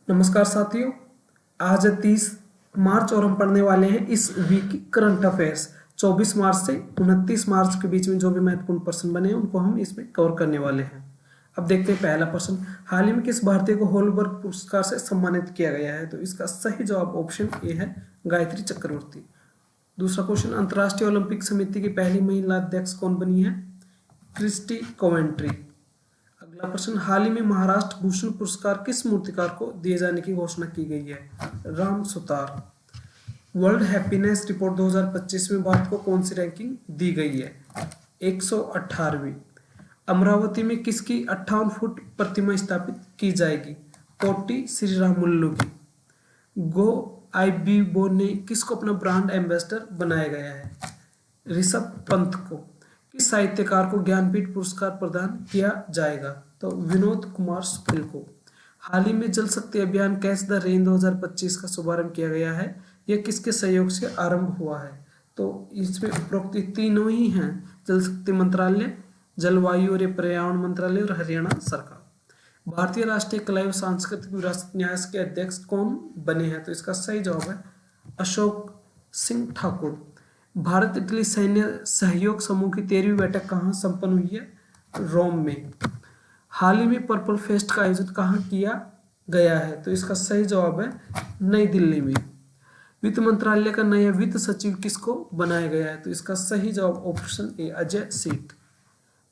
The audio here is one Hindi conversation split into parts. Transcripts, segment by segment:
नमस्कार साथियों। आज है 30 मार्च और हम पढ़ने वाले हैं इस वीक की करंट अफेयर्स। 24 मार्च से 29 मार्च के बीच में जो भी महत्वपूर्ण प्रश्न बने हैं उनको हम इसमें कवर करने वाले हैं। अब देखते हैं पहला प्रश्न, हाल ही में किस भारतीय को होलबर्ग पुरस्कार से सम्मानित किया गया है? तो इसका सही जवाब ऑप्शन ए है, गायत्री चक्रवर्ती। दूसरा क्वेश्चन, अंतर्राष्ट्रीय ओलंपिक समिति की पहली महिला अध्यक्ष कौन बनी है? Christie Coventry. अगला प्रश्न, हाल ही में महाराष्ट्र भूषण पुरस्कार किस मूर्तिकार को दिए जाने की घोषणा की गई है? Ram Sutar. World happiness report 2025 में भारत को कौन सी रैंकिंग दी गई है? 118वीं। अमरावती में किसकी 58 फुट प्रतिमा स्थापित की जाएगी? पोटी श्रीरामुल्लू की। गो आईबीबो ने किसको अपना ब्रांड एम्बेसडर बनाया गया है? ऋषभ पंत को। किस साहित्यकार को ज्ञानपीठ पुरस्कार प्रदान किया जाएगा? तो विनोद कुमार सुनील को। हाल ही में जल शक्ति अभियान कैच द रेन 2025 का शुभारंभ किया गया है, यह किसके सहयोग से आरंभ हुआ है? तो इसमें उपरोक्त तीनों ही हैं, जल शक्ति मंत्रालय, जलवायु और पर्यावरण मंत्रालय और हरियाणा सरकार। भारतीय राष्ट्रीय कला एवं सांस्कृतिक विरासत न्यास के अध्यक्ष कौन बने हैं? तो इसका सही जवाब है अशोक सिंह ठाकुर। भारत इटली सैन्य सहयोग समूह की 13वीं बैठक कहाँ संपन्न हुई है? रोम में। हाल ही में पर्पल फेस्ट का आयोजन कहाँ किया गया है? तो इसका सही जवाब है नई दिल्ली में। वित्त मंत्रालय का नया वित्त सचिव किसको बनाया गया है? तो इसका सही जवाब ऑप्शन ए, अजय सेठ।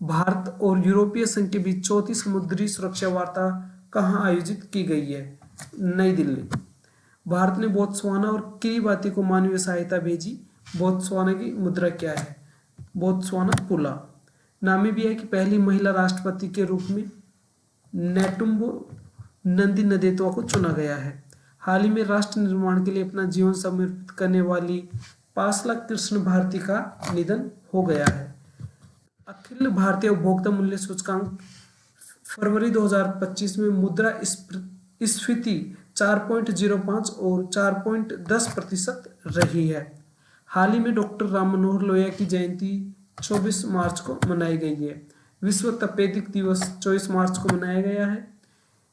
भारत और यूरोपीय संघ के बीच चौथी समुद्री सुरक्षा वार्ता कहाँ आयोजित की गई है? नई दिल्ली। भारत ने बोत्सवाना और किरिबाती को मानवीय सहायता भेजी। बोत्सवाना की मुद्रा क्या है? बोत्सवाना पुला। नामीबिया की पहली महिला राष्ट्रपति के रूप में नेटुम्बो नंदी नदेतवा को चुना गया है। हाल ही में राष्ट्र निर्माण के लिए अपना जीवन समर्पित करने वाली पासला कृष्ण भारती का निधन हो गया है। अखिल भारतीय उपभोक्ता मूल्य सूचकांक फरवरी 2025 में मुद्रा स्फीति 4.05 और 4.10% रही है। हाल ही में डॉक्टर राम मनोहर लोहिया की जयंती 24 मार्च को मनाई गई है। विश्व तपेदिक दिवस 24 मार्च को मनाया गया है।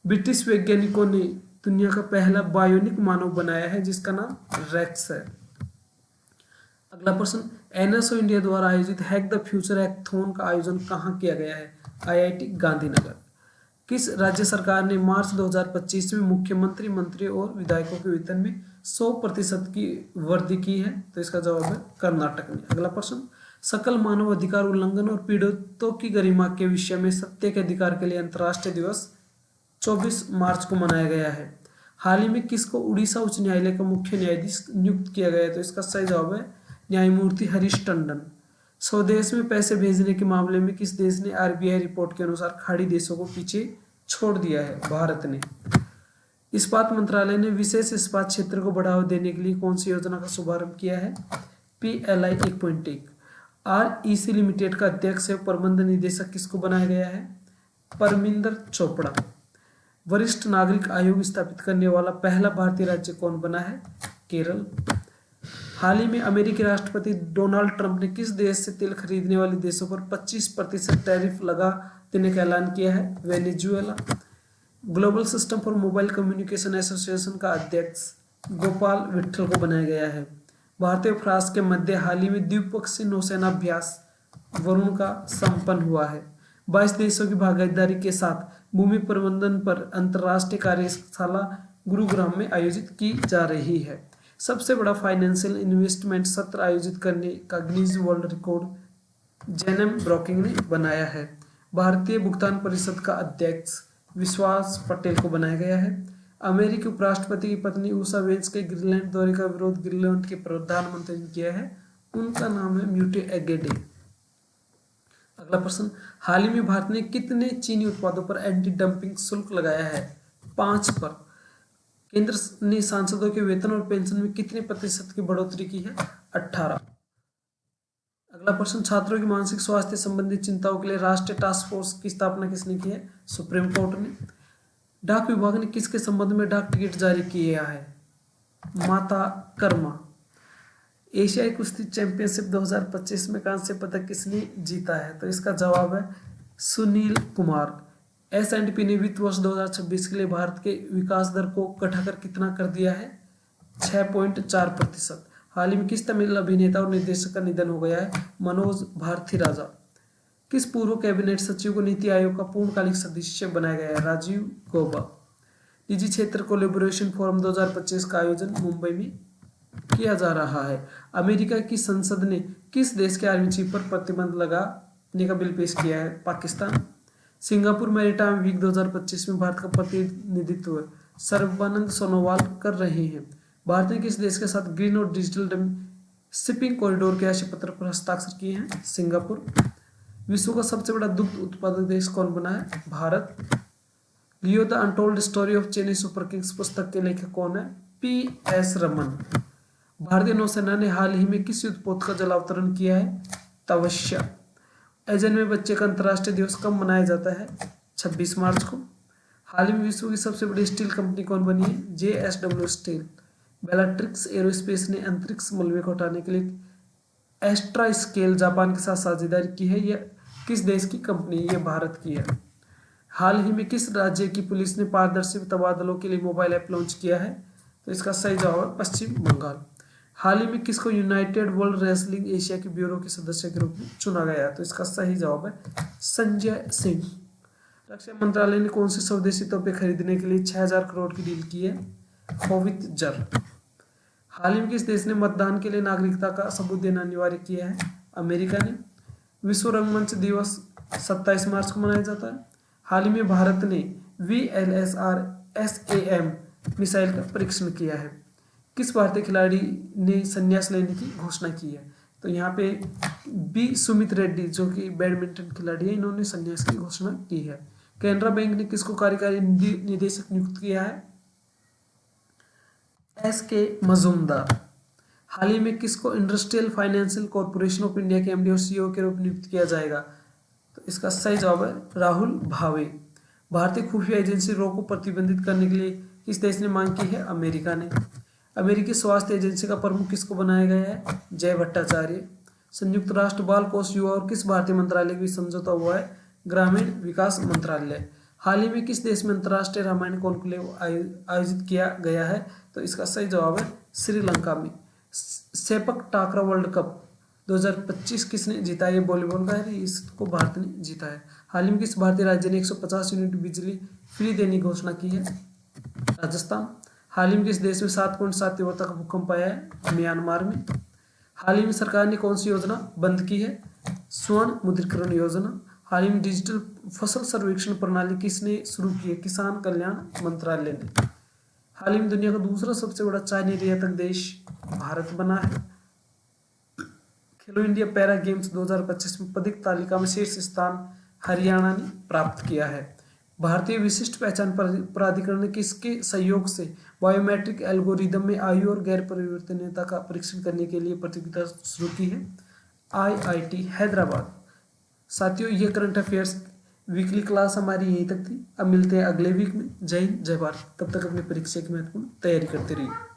ब्रिटिश वैज्ञानिकों ने दुनिया का पहला बायोनिक मानव बनाया है जिसका नाम रेक्स है। अगला प्रश्न, एनएसओ इंडिया द्वारा आयोजित हैक द फ्यूचर हैकथॉन का आयोजन कहाँ किया गया है? आईआईटी गांधीनगर। किस राज्य सरकार ने मार्च 2025 में मुख्यमंत्री, मंत्री और विधायकों के वेतन में 100% की वृद्धि की है? तो इसका जवाब है कर्नाटक ने। अगला प्रश्न, सकल मानव अधिकार उल्लंघन और पीड़ितों की गरिमा के विषय में सत्य के अधिकार के लिए अंतर्राष्ट्रीय दिवस 24 मार्च को मनाया गया है। हाल ही में किसको उड़ीसा उच्च न्यायालय का मुख्य न्यायाधीश नियुक्त किया गया है? तो इसका सही जवाब है न्यायमूर्ति हरीश टंडन। स्वदेश में पैसे भेजने के मामले में किस देश ने आरबीआई रिपोर्ट के अनुसार खाड़ी देशों को पीछे छोड़ दिया है? भारत ने। इस्पात मंत्रालय ने विशेष इस्पात क्षेत्र को बढ़ावा देने के लिए कौन सी योजना का शुभारंभ किया है? PLI 1.1। REC लिमिटेड का अध्यक्ष एवं प्रबंध निदेशक किसको बनाया गया है? परमिंदर चोपड़ा। वरिष्ठ नागरिक आयोग स्थापित करने वाला पहला भारतीय राज्य कौन बना है? केरल। हाल ही में अमेरिकी राष्ट्रपति डोनाल्ड ट्रंप ने किस देश से तेल खरीदने वाले देशों पर 25% टैरिफ लगा देने का ऐलान किया है? Venezuela. Global system for mobile communication association का अध्यक्ष गोपाल विट्ठल को बनाया गया है। भारतीय और फ्रांस के मध्य हाल ही में द्विपक्षीय नौसेना अभ्यास वरुण का संपन्न हुआ है। 22 देशों की भागीदारी के साथ भूमि प्रबंधन पर अंतर्राष्ट्रीय कार्यशाला गुरुग्राम में आयोजित की जा रही है। सबसे बड़ा फाइनेंशियल इन्वेस्टमेंट सत्र आयोजित करने का गिनीज वर्ल्ड रिकॉर्ड जेनएम ब्रोकिंग ने बनाया है। भारतीय भुगतान परिषद का अध्यक्ष विश्वास पटेल को बनाया गया है। अमेरिकी उपराष्ट्रपति की पत्नी उषा वेंस के ग्रीनलैंड दौरे का विरोध ग्रीनलैंड के प्रधानमंत्री ने किया है, उनका नाम है म्यूटे एगेडे। अगला प्रश्न, हाल ही में भारत ने कितने चीनी उत्पादों पर एंटी डंपिंग शुल्क लगाया है? 5 पर। केंद्र ने सांसदों के वेतन और पेंशन में कितने प्रतिशत की बढ़ोतरी की है? 18। अगला प्रश्न, छात्रों की मानसिक स्वास्थ्य संबंधी चिंताओं के लिए राष्ट्रीय टास्क फोर्स की स्थापना किसने की है? सुप्रीम कोर्ट ने। डाक विभाग ने किसके संबंध में डाक टिकट जारी किया है? माता कर्मा। एशियाई कुश्ती चैंपियनशिप 2025 में कांस्य पदक किसने जीता है? तो इसका जवाब है सुनील कुमार। S&P ने वित्त वर्ष 2026 के लिए भारत के विकास दर को घटाकर कितना कर दिया है? 6.4%। हाल ही में किस तमिल अभिनेता और निर्देशक का निधन हो गया है? मनोज भारती राजा। किस पूर्व कैबिनेट सचिव को नीति आयोग का पूर्णकालिक सदस्य बनाया गया है? राजीव गौबा। निजी क्षेत्र कोलैबोरेशन फोरम 2025 का आयोजन मुंबई में किया जा रहा है। अमेरिका की संसद ने किस देश के आर्मी चीफ पर प्रतिबंध लगाने का बिल पेश किया है? पाकिस्तान। सिंगापुर मैरीटाइम वीक 2025 में भारत का प्रतिनिधित्व सर्बानंद सोनोवाल कर रहे हैं। भारत ने किस देश के साथ ग्रीन और डिजिटल शिपिंग कॉरिडोर के आशय पत्र पर हस्ताक्षर किए हैं? सिंगापुर। विश्व का सबसे बड़ा दुग्ध उत्पादक देश कौन बना है? Bharat. Leo the untold story of Chennai super Kings पुस्तक के लेखक कौन है? PS रमन। भारतीय नौसेना ने हाल ही में किस युद्धपोत का जलावतरण किया है? तवस्या। अजन में बच्चे का अंतर्राष्ट्रीय दिवस कब मनाया जाता है? 26 मार्च को। हाल ही में विश्व की सबसे बड़ी स्टील कंपनी कौन बनी है? JSW steel. बेलाट्रिक्स एरोस्पेस ने अंतरिक्ष मलबे को हटाने के लिए एस्ट्रा स्केल जापान के साथ साझेदारी की है। यह किस देश की कंपनी? यह भारत की है। हाल ही में किस राज्य की पुलिस ने पारदर्शी तबादलों के लिए मोबाइल ऐप लॉन्च किया है? तो इसका सही जवाब है पश्चिम बंगाल। हाल ही में किसको यूनाइटेड वर्ल्ड रेसलिंग एशिया के ब्यूरो के सदस्य के रूप में चुना गया है? तो इसका सही जवाब है संजय सिंह। रक्षा मंत्रालय ने कौन सी स्वदेशी तोपें खरीदने के लिए 6000 करोड़ की डील की है? होवित्जर। हाल ही में किस देश ने मतदान के लिए नागरिकता का सबूत देना अनिवार्य किया है? अमेरिका ने। विश्व रंगमंच दिवस 27 मार्च को मनाया जाता है। हाल ही में भारत ने VLSR SAM मिसाइल का परीक्षण किया है। किस भारतीय खिलाड़ी ने संन्यास लेने की घोषणा की है? तो यहाँ पे B सुमित रेड्डी जो कि बैडमिंटन खिलाड़ी है, इन्होंने संन्यास की घोषणा की है। कैनरा बैंक ने किसको कार्यकारी निदेशक नियुक्त किया है? SK मजूमदार। हाल ही में किसको industrial financial corporation of India के MD और CEO के रूप में नियुक्त किया जाएगा? तो इसका सही जवाब है राहुल भावे। भारतीय खुफिया एजेंसी रॉ को प्रतिबंधित करने के लिए किस देश ने मांग की है? अमेरिका ने। अमेरिकी स्वास्थ्य एजेंसी का प्रमुख किसको बनाया गया है? जय भट्टाचार्य। संयुक्त राष्ट्र बाल कोष युवा और किस भारतीय मंत्रालय के बीच समझौता हुआ है? ग्रामीण विकास मंत्रालय। हाल ही में किस देश में अंतर्राष्ट्रीय रामायण कॉन्क्लेव आयोजित किया गया है? तो इसका सही जवाब है श्रीलंका में। सेपक टाकरा वर्ल्ड कप 2025 किसने जीता? ये वॉलीबॉल का है, इसको भारत ने जीता है। हाल ही में किस भारतीय राज्य ने 150 यूनिट बिजली फ्री देने की घोषणा की है? राजस्थान। हाल ही में किस देश में 7.7 तीव्रता का भूकंप आया है? म्यांमार में। हाल ही में सरकार ने कौन सी योजना बंद की है? स्वर्ण मुद्रीकरण योजना। हाल ही में डिजिटल फसल सर्वेक्षण प्रणाली किसने शुरू की है? किसान कल्याण मंत्रालय ने। हाल ही में दुनिया का दूसरा सबसे बड़ा चाय निर्यातक देश भारत बना है। खेलो इंडिया पैरा गेम्स 2025 में पदक तालिका में शीर्ष स्थान हरियाणा ने प्राप्त किया है। भारतीय विशिष्ट पहचान प्राधिकरण ने किसके सहयोग से बायोमेट्रिक एल्गोरिदम में आयु और गैर परिवर्तनीयता का परीक्षण करने के लिए प्रतियोगिता शुरू की है? IIT हैदराबाद। साथियों, ये करंट अफेयर्स वीकली क्लास हमारी यहीं तक थी। अब मिलते हैं अगले वीक में। जय हिंद, जय भारत। तब तक अपनी परीक्षा की महत्वपूर्ण तैयारी करते रहिए।